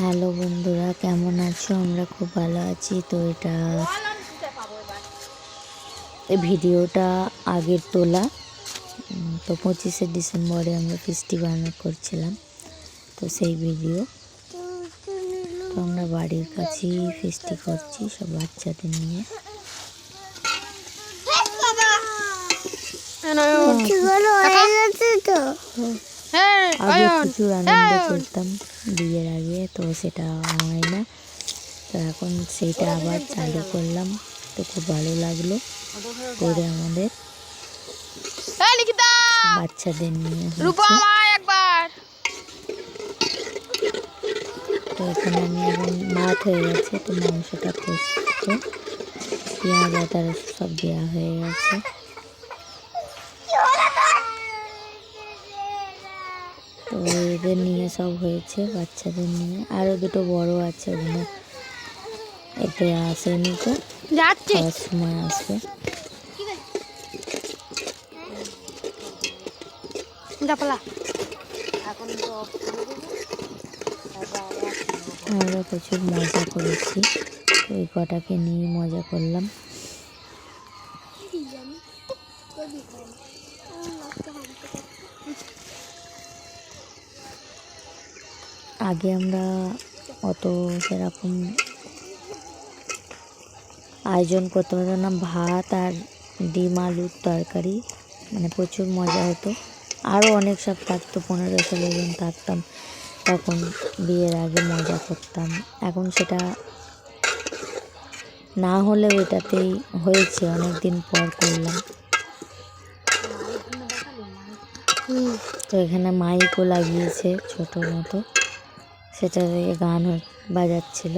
Hello বন্ধুরা, কেমন আছো? আমরা খুব ভালো আছি। তো এই ভিডিওটা আগের তোলা। তো 25শে ডিসেম্বরে আমরা ফিস্টি করছিলাম, তো সেই ভিডিও। তো আমরা বাড়ির কাছেই ফিস্টি করছি সব বাচ্চাদের নিয়ে। আগে প্রচুর আনন্দ করতাম বিয়ের আগে, তো সেটা হয় না। তো এখন সেইটা আবার চালু করলাম, তো খুব ভালো লাগলো করে আমাদের বাচ্চাদের নিয়ে। তো এখানে আমি এখন ভাত হয়ে গেছে, তো মাংসটা কষছে, পেঁয়াজ আদা সব দেওয়া হয়ে গেছে। তো এদের নিয়ে সব হয়েছে, বাচ্চাদের নিয়ে। আরও দুটো বড় আছে, ওগুলো এতে আসেনি, তো খাওয়ার সময় আসবে। আমরা প্রচুর মজা করেছি, ওই কটাকে নিয়ে মজা করলাম। আগে আমরা অত সেরকম আয়োজন করতে পারতাম না। ভাত আর ডিম আলুর তরকারি, মানে প্রচুর মজা হতো। আরও অনেক সব থাকতো, 15-16 জন থাকতাম তখন। বিয়ের আগে মজা করতাম। এখন সেটা না হলেও এটাতেই হয়েছে, অনেক দিন পর করলাম। তো এখানে মাইকও লাগিয়েছে ছোটো মতো, সেটা দিয়ে গান বাজাচ্ছিল।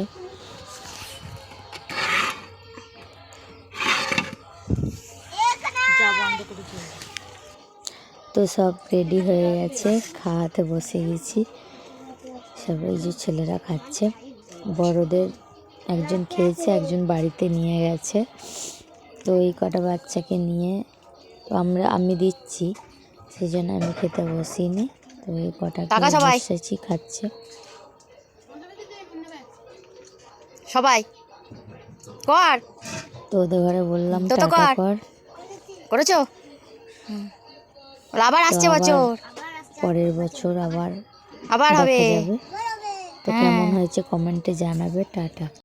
তো সব রেডি হয়ে গেছে, খাওয়াতে বসে গেছি। সবাই যে ছেলেরা খাচ্ছে, বড়দের একজন খেয়েছে, একজন বাড়িতে নিয়ে গেছে। তো এই কটা বাচ্চাকে নিয়ে তো আমি দিচ্ছি, সেই জন্য আমি খেতে বসিনি। তো এই কটাকে বসেছি, খাচ্ছে সবাই। কর তো ওদের ঘরে বললাম টাটা করেছো। আবার আসছে বছর, পরের বছর আবার হবে। দেখা যাবে। তো কেমন হয়েছে কমেন্টে জানাবে। টাটা।